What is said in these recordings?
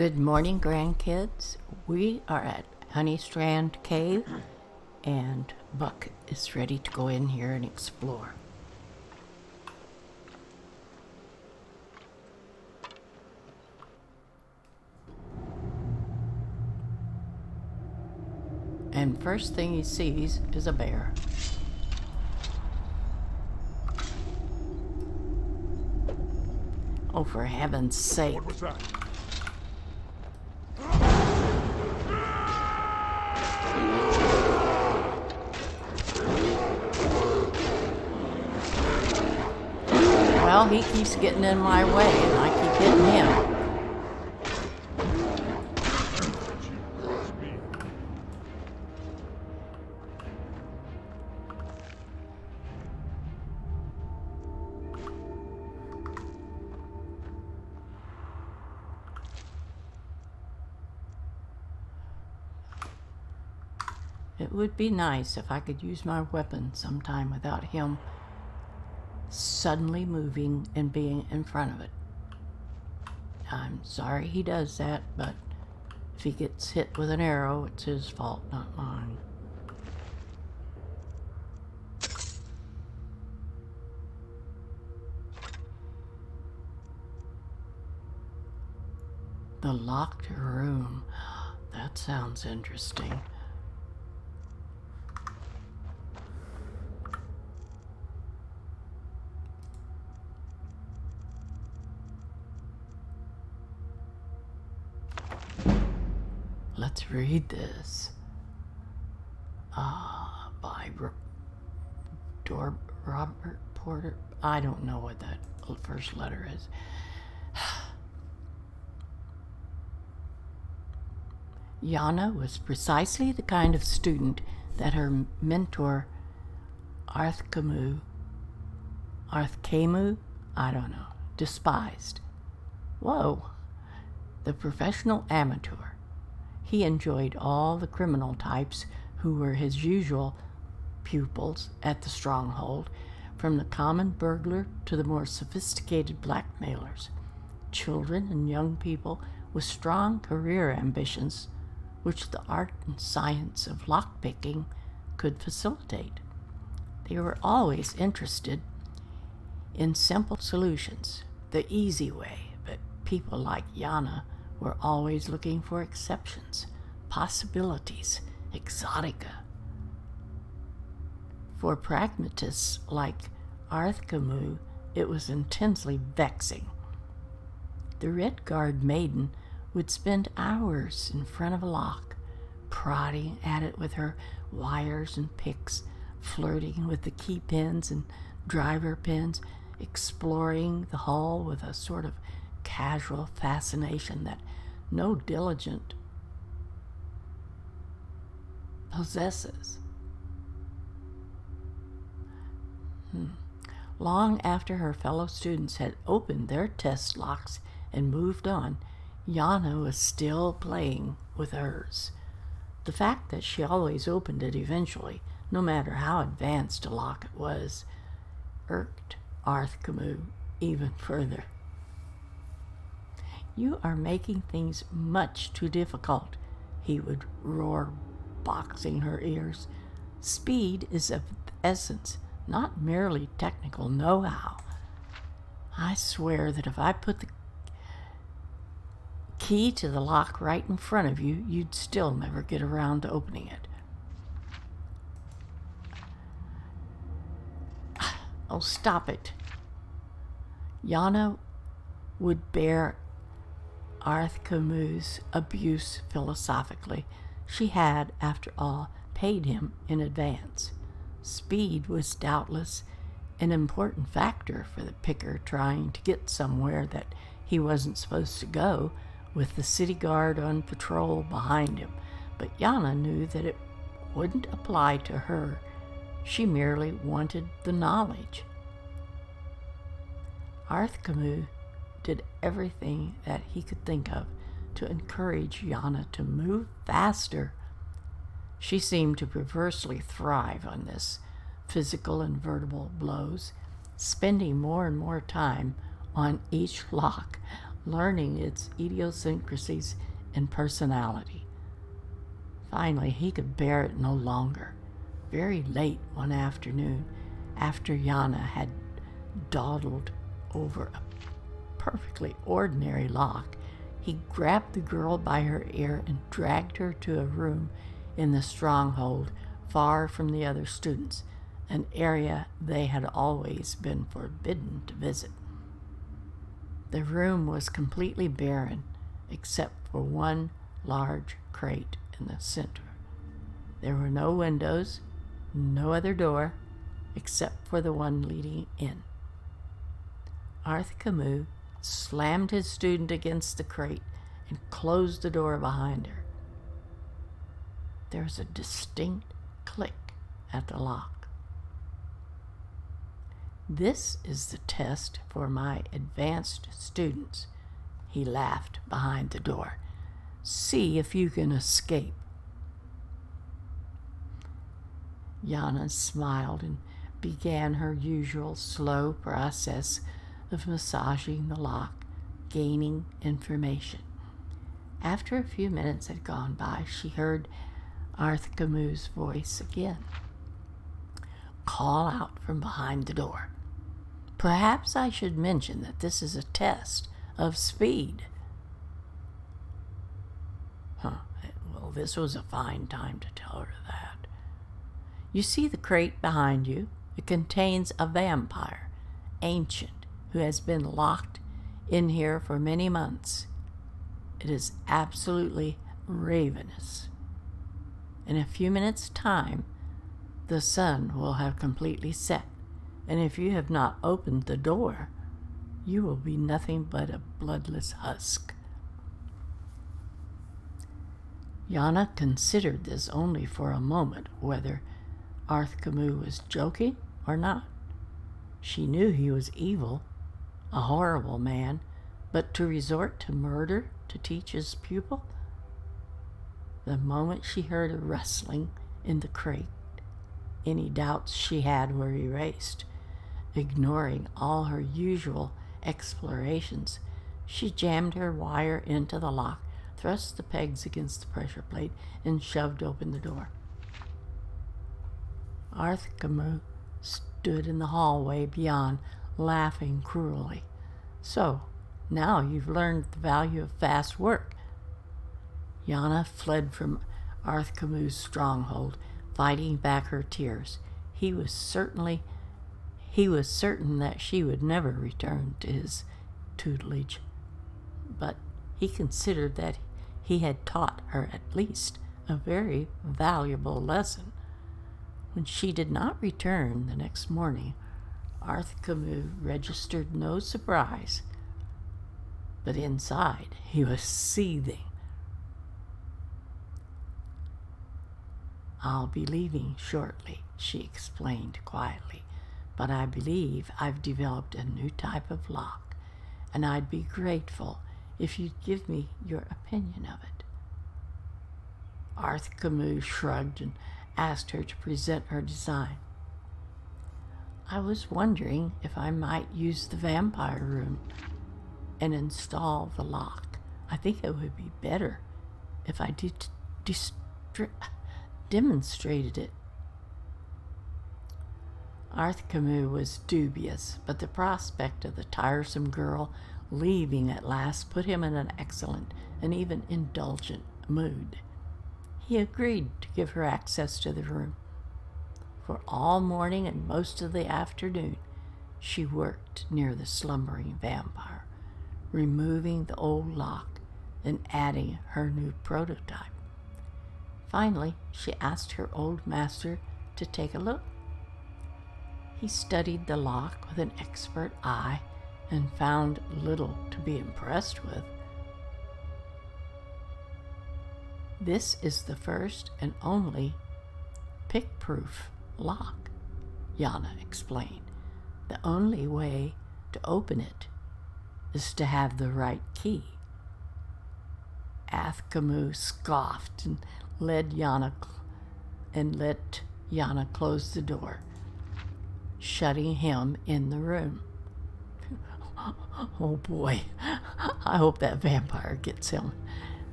Good morning, grandkids. We are at Honeystrand Cave, and Buck is ready to go in here and explore. And first thing he sees is a bear. Oh, for heaven's sake. What was that? Well, he keeps getting in my way, and I keep hitting him. It would be nice if I could use my weapon sometime without him suddenly moving and being in front of it. I'm sorry he does that, but if he gets hit with an arrow, it's his fault, not mine. The locked room. That sounds interesting. Let's read this. By Robert Porter. I don't know what that first letter is. Yana was precisely the kind of student that her mentor, Arthkamu, I don't know, despised. Whoa, the professional amateur. He enjoyed all the criminal types who were his usual pupils at the stronghold, from the common burglar to the more sophisticated blackmailers, children and young people with strong career ambitions, which the art and science of lockpicking could facilitate. They were always interested in simple solutions, the easy way, but people like Yana were always looking for exceptions, possibilities, exotica. For pragmatists like Arthkamu, it was intensely vexing. The Red Guard maiden would spend hours in front of a lock, prodding at it with her wires and picks, flirting with the key pins and driver pins, exploring the hull with a sort of casual fascination that no diligent possesses. Long after her fellow students had opened their test locks and moved on, Yana was still playing with hers. The fact that she always opened it eventually, no matter how advanced a lock it was, irked Arthkamu even further. "You are making things much too difficult," he would roar, boxing her ears. "Speed is of the essence, not merely technical know-how. I swear that if I put the key to the lock right in front of you, you'd still never get around to opening it." Oh, stop it. Yana would bear Arthkamu's abuse philosophically. She had, after all, paid him in advance. Speed was doubtless an important factor for the picker trying to get somewhere that he wasn't supposed to go, with the city guard on patrol behind him, but Yana knew that it wouldn't apply to her. She merely wanted the knowledge. Arthkamu did everything that he could think of to encourage Yana to move faster. She seemed to perversely thrive on this, physical and verbal blows, spending more and more time on each lock, learning its idiosyncrasies and personality. Finally, he could bear it no longer. Very late one afternoon, after Yana had dawdled over a perfectly ordinary lock, he grabbed the girl by her ear and dragged her to a room in the stronghold far from the other students, an area they had always been forbidden to visit. The room was completely barren, except for one large crate in the center. There were no windows, no other door, except for the one leading in. Arthur Camus slammed his student against the crate and closed the door behind her. There was a distinct click at the lock. "This is the test for my advanced students," he laughed behind the door. "See if you can escape." Yana smiled and began her usual slow process of massaging the lock, gaining information. After a few minutes had gone by, she heard Arthur Camus' voice again call out from behind the door. "Perhaps I should mention that this is a test of speed." Well, this was a fine time to tell her that. "You see the crate behind you? It contains a vampire, ancient, who has been locked in here for many months. It is absolutely ravenous. In a few minutes' time, the sun will have completely set, and if you have not opened the door, you will be nothing but a bloodless husk." Yana considered this only for a moment, whether Arthur Camus was joking or not. She knew he was evil, a horrible man, but to resort to murder to teach his pupil? The moment she heard a rustling in the crate, any doubts she had were erased. Ignoring all her usual explorations, she jammed her wire into the lock, thrust the pegs against the pressure plate, and shoved open the door. Arthur Camus stood in the hallway beyond, laughing cruelly. "So, now you've learned the value of fast work." Yana fled from Arthur Camus' stronghold, fighting back her tears. He was certain that she would never return to his tutelage, but he considered that he had taught her at least a very valuable lesson. When she did not return the next morning, Arthur Camus registered no surprise, but inside he was seething. "I'll be leaving shortly," she explained quietly, "but I believe I've developed a new type of lock, and I'd be grateful if you'd give me your opinion of it." Arthur Camus shrugged and asked her to present her design. "I was wondering if I might use the vampire room and install the lock. I think it would be better if I demonstrated it." Arthur Camus was dubious, but the prospect of the tiresome girl leaving at last put him in an excellent and even indulgent mood. He agreed to give her access to the room. For all morning and most of the afternoon, she worked near the slumbering vampire, removing the old lock and adding her new prototype. Finally, she asked her old master to take a look. He studied the lock with an expert eye and found little to be impressed with. "This is the first and only pick-proof lock," Yana explained. "The only way to open it is to have the right key." Arthur Camus scoffed and let Yana close the door, shutting him in the room. Oh boy, I hope that vampire gets him.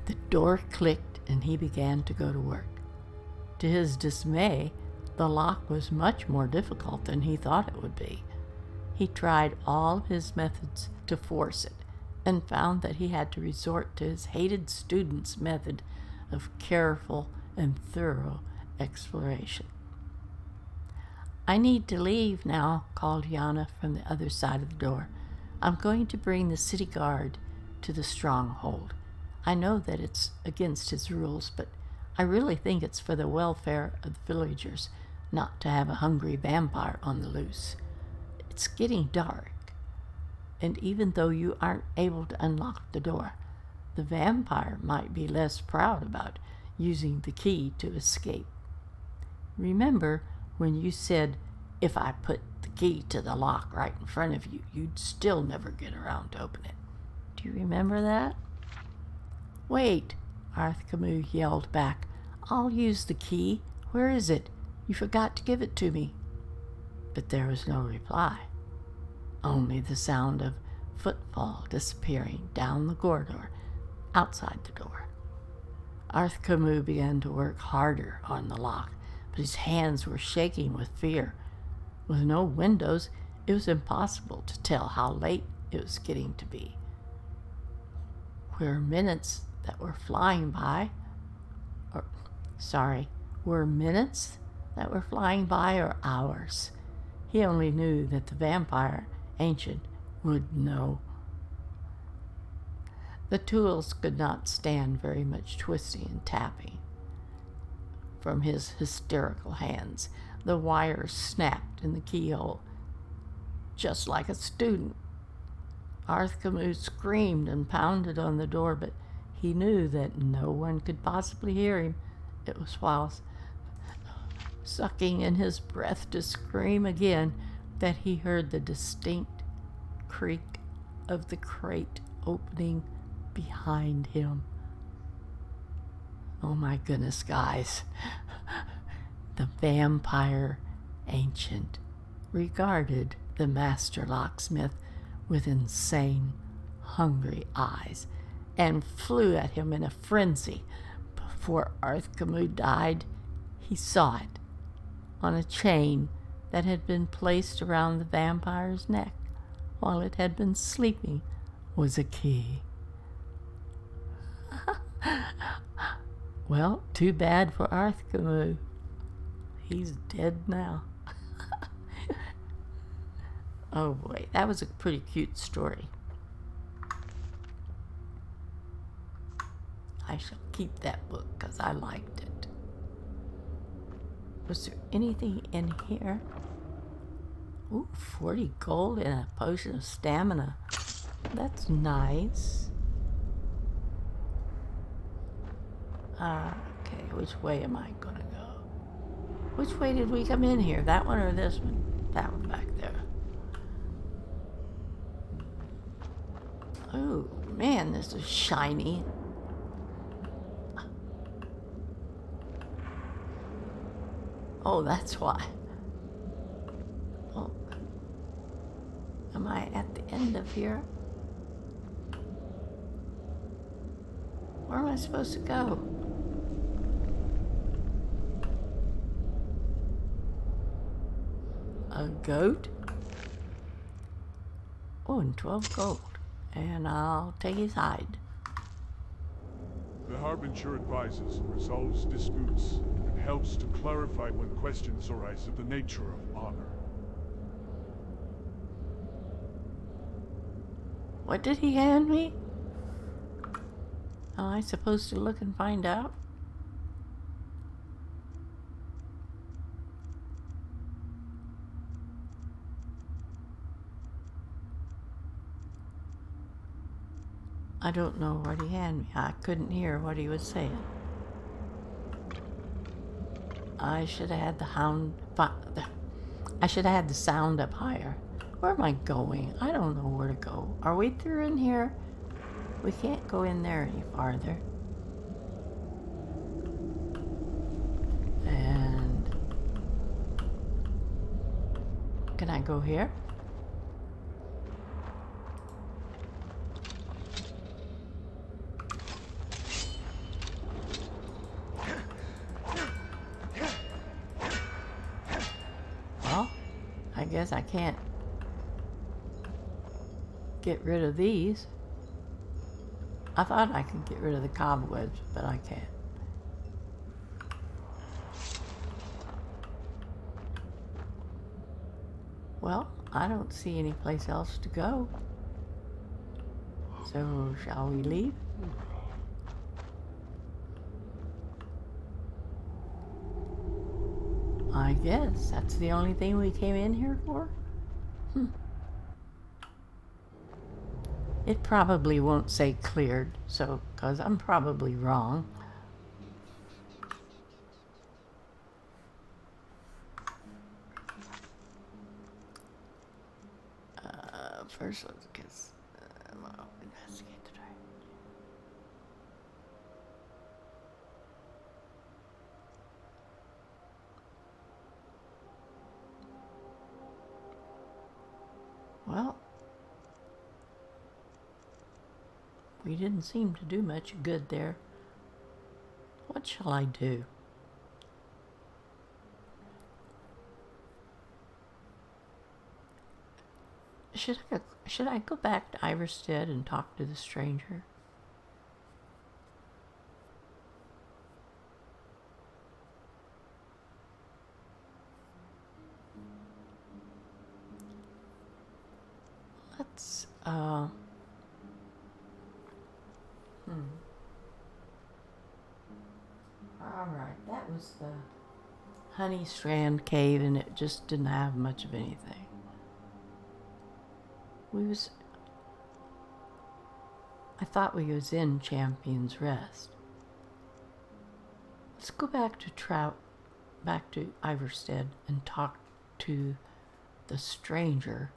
The door clicked and he began to go to work. To his dismay, the lock was much more difficult than he thought it would be. He tried all his methods to force it and found that he had to resort to his hated student's method of careful and thorough exploration. "I need to leave now," called Yana from the other side of the door. "I'm going to bring the city guard to the stronghold. I know that it's against his rules, but I really think it's for the welfare of the villagers not to have a hungry vampire on the loose. It's getting dark, and even though you aren't able to unlock the door, the vampire might be less proud about using the key to escape. Remember when you said if I put the key to the lock right in front of you, you'd still never get around to open it? Do you remember that?" "Wait," Arthkamu yelled back. "I'll use the key. Where is it? You forgot to give it to me." But there was no reply, only the sound of footfall disappearing down the corridor outside the door. Arthkamu began to work harder on the lock, but his hands were shaking with fear. With no windows, it was impossible to tell how late it was getting to be. Were minutes that were flying by or hours? He only knew that the vampire ancient would know. The tools could not stand very much twisting and tapping from his hysterical hands. The wires snapped in the keyhole, just like a student. Arthkamu screamed and pounded on the door, but he knew that no one could possibly hear him. It was while sucking in his breath to scream again that he heard the distinct creak of the crate opening behind him. Oh my goodness, guys. The vampire ancient regarded the master locksmith with insane, hungry eyes and flew at him in a frenzy. Before Arthkamu died, he saw it on a chain that had been placed around the vampire's neck while it had been sleeping was a key. Well, too bad for Arthkamu. He's dead now. Oh boy, that was a pretty cute story. I shall keep that book because I liked it. Was there anything in here? Ooh, 40 gold and a potion of stamina. That's nice. Okay, which way am I gonna go? Which way did we come in here? That one or this one? That one back there. Oh man, this is shiny. Oh, that's why. Oh, am I at the end of here? Where am I supposed to go? A goat? Oh, and 12 gold. And I'll take his hide. The Harbinger advises, resolves disputes, and helps to clarify when questions arise of the nature of honor. What did he hand me? Am I supposed to look and find out? I don't know what he handed me. I couldn't hear what he was saying. I should have had I should have had the sound up higher. Where am I going? I don't know where to go. Are we through in here? We can't go in there any farther. And can I go here? guess I can't get rid of these. I thought I could get rid of the cobwebs, but I can't. Well, I don't see any place else to go. So, shall we leave? I guess that's the only thing we came in here for. It probably won't say cleared, so, because I'm probably wrong. First, let's get investigate the drain. Well, we didn't seem to do much good there. What shall I do? Should I go back to Iverstead and talk to the stranger? Let's, Alright, that was the Honey Strand Cave, and it just didn't have much of anything. I thought we was in Champion's Rest. Let's go back to Iverstead and talk to the stranger,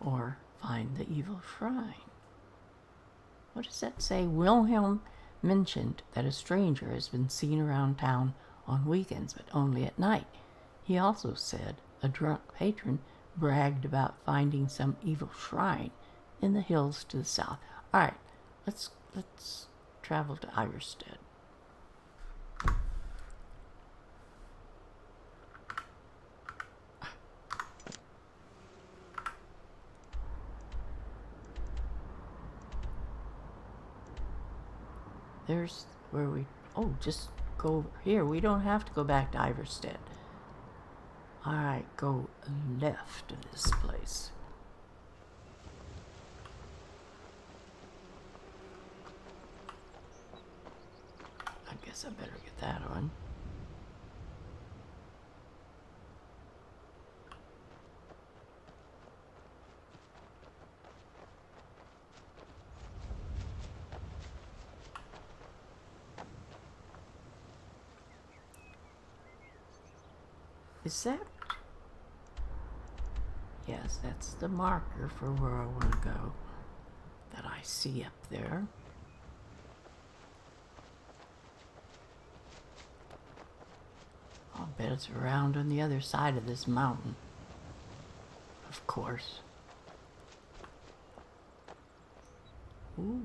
or find the evil shrine. What does that say? Wilhelm mentioned that a stranger has been seen around town on weekends, but only at night. He also said a drunk patron bragged about finding some evil shrine in the hills to the south. All right, let's travel to Iverstead. There's where we... Oh, just go over here. We don't have to go back to Iverstead. Alright, go left of this place. I guess I better get that on. Is that? Yes, that's the marker for where I want to go that I see up there. I'll bet it's around on the other side of this mountain. Of course. Ooh.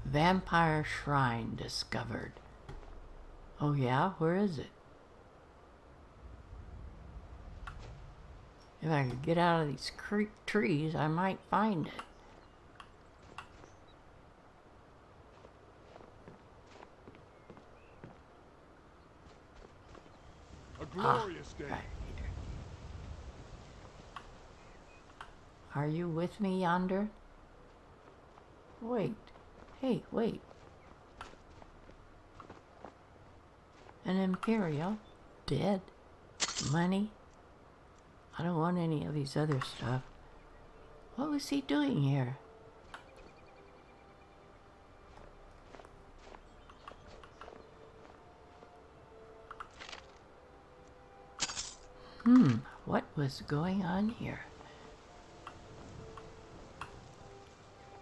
Vampire Shrine discovered. Oh yeah? Where is it? If I could get out of these trees, I might find it. A glorious day. Right here. Are you with me yonder? Wait. Hey, wait. An Imperial? Dead? Money? I don't want any of these other stuff. What was he doing here? What was going on here?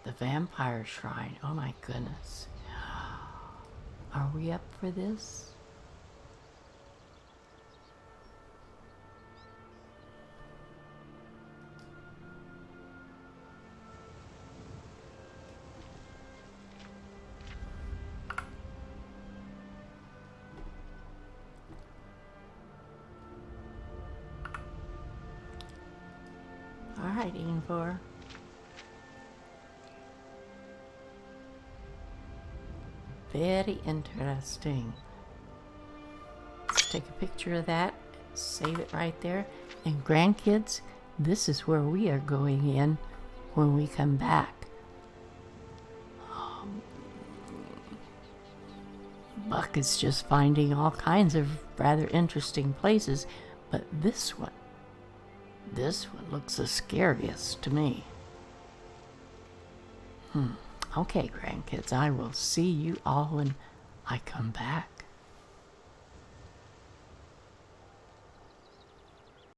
The Vampire Shrine. Oh my goodness. Are we up for this? hiding for? Very interesting. Let's take a picture of that, save it right there. And grandkids, this is where we are going in when we come back. Buck is just finding all kinds of rather interesting places, but this one looks the scariest to me. Okay, grandkids, I will see you all when I come back.